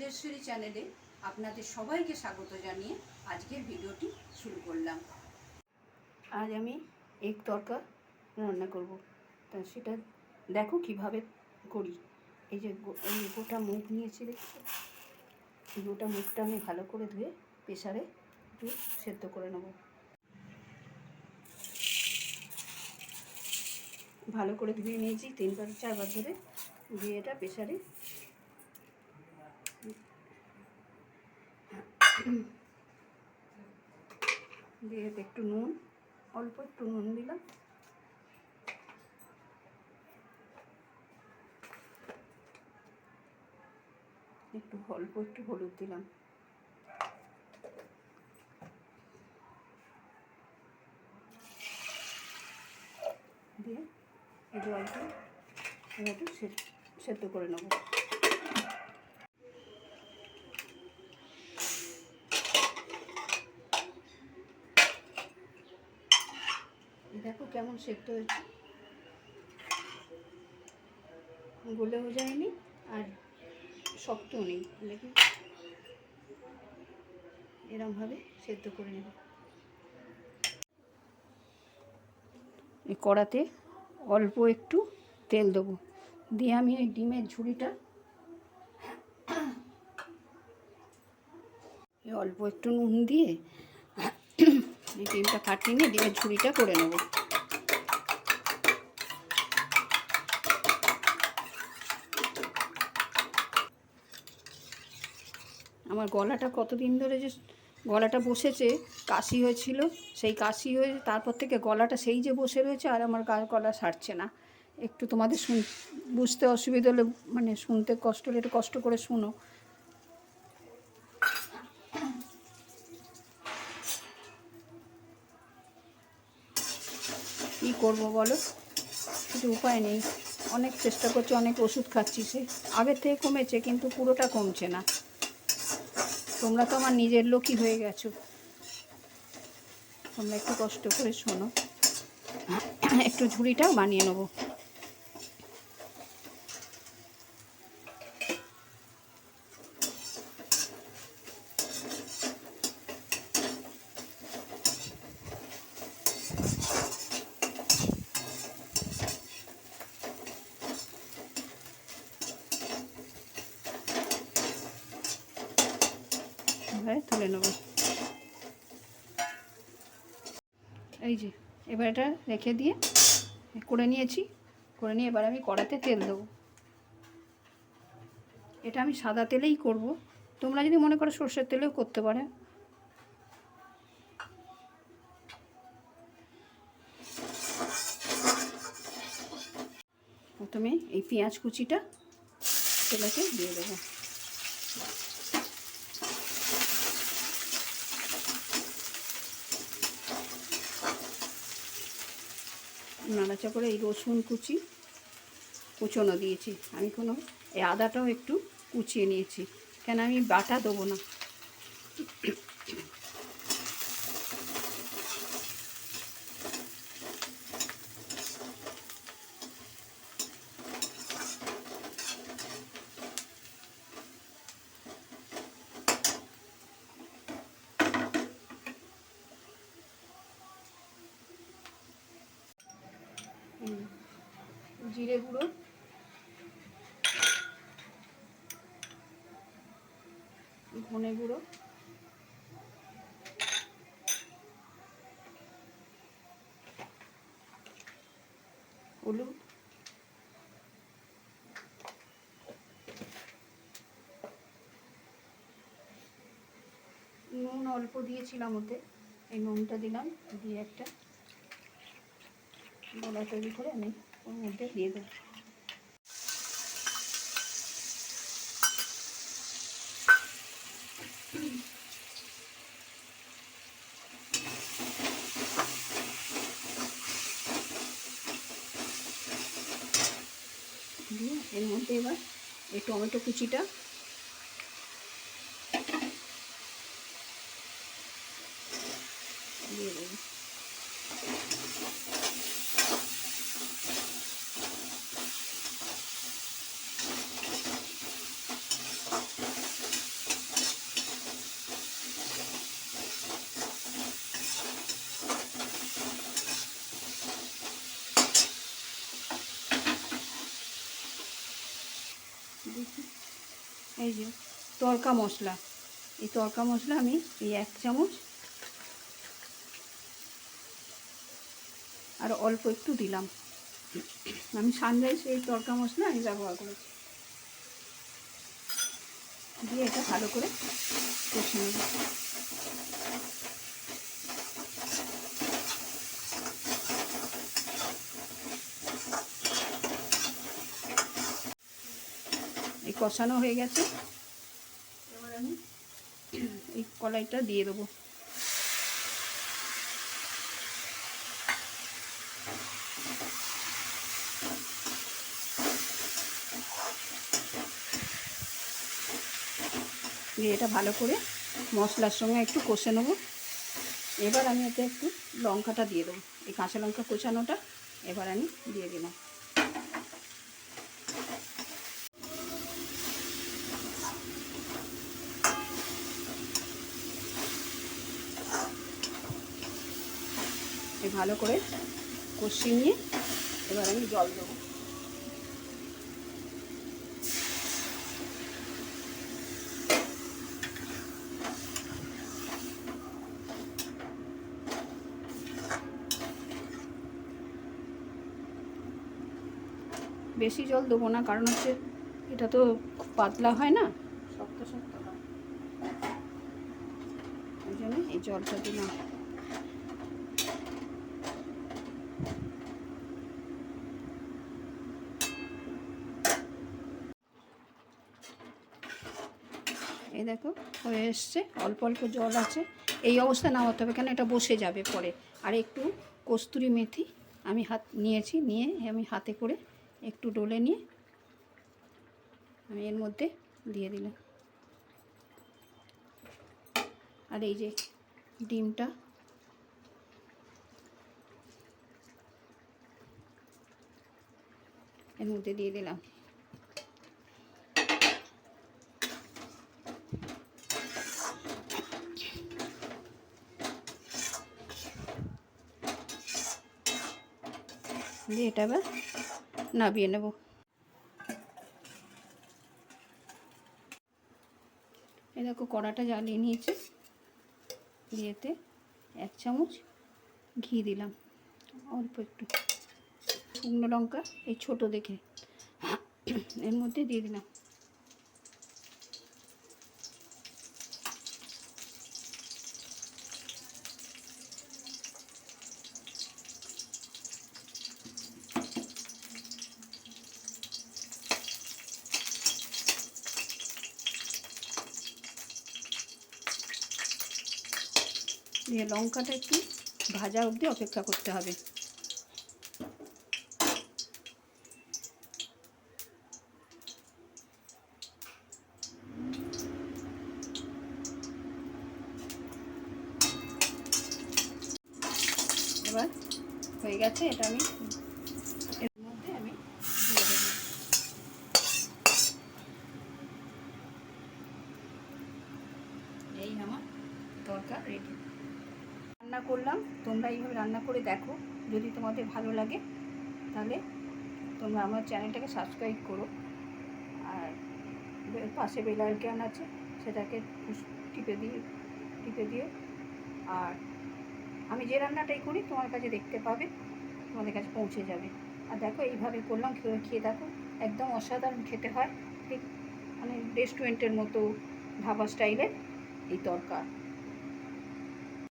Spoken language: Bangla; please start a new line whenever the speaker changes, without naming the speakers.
রাজেশ্বরী চ্যানেলে আপনাদের সবাইকে স্বাগত জানিয়ে আজকের ভিডিওটি শুরু করলাম। আজ আমি এগ তরকা রান্না করব, তা সেটা দেখো কিভাবে করি। এই যে গোটা মুগ নিয়েছি, দেখছি এই গোটা মুগটা আমি ভালো করে ধুয়ে প্রেসারে একটু সেদ্ধ করে নেব। ভালো করে ধুয়ে নিয়েছি 3-4 বার ধরে, দিয়ে এটা প্রেসারে দিয়ে একটু নুন, অল্প একটু নুন দিলাম, অল্প একটু হলুদ দিলাম, দিয়ে এই জলটা একটু সেদ্ধ করে নেব। দেখো কেমন সেদ্ধ হয়েছে, গলেও যায়নি আর শক্তও নেই, লেকিন এরমভাবে সেদ্ধ করে নেব। এই কড়াতে অল্প একটু তেল দেবো, দিয়ে আমি এই ডিমের ঝুড়িটা অল্প একটু নুন দিয়ে এই ডিমটা ফাটিয়ে নিয়ে ডিমের ঝুড়িটা করে নেব। আমার গলাটা কতদিন ধরে যে গলাটা বসেছে, কাশি হয়েছিল, সেই কাশি হয়ে তারপর থেকে গলাটা সেই যে বসে রয়েছে, আর আমার গলা সারছে না। একটু তোমাদের বুঝতে অসুবিধা হলে, মানে শুনতে কষ্ট হলে একটু কষ্ট করে শুনো। কী করবো বলো, কিছু উপায় নেই। অনেক চেষ্টা করছি, অনেক ওষুধ খাচ্ছি, সে আগের থেকে কমেছে কিন্তু পুরোটা কমছে না। তোমরা তো আমার নিজের লোকই হয়ে গেছো, তোমরা একটু কষ্ট করে শোনো। একটু ঝুড়িটাও বানিয়ে নেবো। তুলে নেব। এই যে এবার এটা রেখে দিয়ে করে নিয়েছি, করে নিয়ে এবার আমি কড়াতে তেল দেবো। এটা আমি সাদা তেলেই করব, তোমরা যদি মনে করো সর্ষের তেলেও করতে পারো। প্রথমে এই পেঁয়াজ কুচিটা তেলেতে দিয়ে দেবো। নাড়াচা করে এই রসুন কুচনো দিয়েছি আমি, এই আদাটাও একটু কুচিয়ে নিয়েছি, কেন আমি বাটা দেবো না। জিরে গুঁড়ো, ধনে গুঁড়ো, হলুদ, নুন অল্প দিয়েছিলাম ওতে, এই নুনটা দিলাম, দিয়ে একটা গোলা তৈরি করে আমি ওর মধ্যে দিয়ে দেবো। দিয়ে এর মধ্যে এবার এই টমেটো কুচিটা দিয়ে দেবো। দেখি, এই যে তড়কা মশলা, এই তড়কা মশলা আমি এই 1 চামচ আর অল্প একটু দিলাম। আমি সানরাইস এই তড়কা মশলা আমি ব্যবহার করেছি। দিয়ে এটা ভালো করে কষে নেব। এই কষানো হয়ে গেছে, এবার আমি এই কলাইটা দিয়ে দেবো। দিয়ে এটা ভালো করে মশলার সঙ্গে একটু কষে নেব। এবার আমি এতে একটু লঙ্কাটা দিয়ে দেবো, এই কাঁচা লঙ্কা কোচানোটা এবার আমি দিয়ে দিলাম। এই ভালো করে কষিয়ে নিয়ে এবার আমি জল দেবো। বেশি জল দেবো না, কারণ হচ্ছে এটা তো খুব পাতলা হয় না, শক্ত শক্ত হয়, ওই জন্য এই জলটা দিলাম। এই দেখো হয়ে এসছে, অল্প অল্প জল আছে, এই অবস্থা নামাতে হবে, কেন এটা বসে যাবে পরে। আর একটু কস্তুরি মেথি আমি নিয়ে আমি হাতে করে একটু ডলে নিয়ে আমি এর মধ্যে দিয়ে দিলাম। আর এই যে ডিমটা এর মধ্যে দিয়ে দিলাম। দিয়ে এটা এবার নাবিয়ে নেব। এই দেখো কড়াটা জ্বালিয়ে নিয়েছি, দিয়েতে 1 চামচ ঘি দিলাম, অল্প একটু শুকনো লঙ্কা এই ছোট দেখে এর মধ্যে দিয়ে দিলাম। দিয়ে লঙ্কাটা একটু ভাজা অবধি অপেক্ষা করতে হবে। এবার হয়ে গেছে, এটা আমি এর মধ্যে আমি দিয়ে দেবো। এই আমার তরকা রেডি। রান্না করলাম, তোমরা এইভাবে রান্না করে দেখো, যদি তোমাদের ভালো লাগে তাহলে তোমরা আমার চ্যানেলটাকে সাবস্ক্রাইব করো, আর পাশে বেল আইকন আছে সেটাকে টিপে দিও। আর আমি যে রান্নাটাই করি তোমার কাছে দেখতে পাবে, তোমাদের কাছে পৌঁছে যাবে। আর দেখো এইভাবে করলাম, খেয়ে দেখো, একদম অসাধারণ খেতে হয়, ঠিক মানে রেস্টুরেন্টের মতো ধাবা স্টাইলের এই তরকা।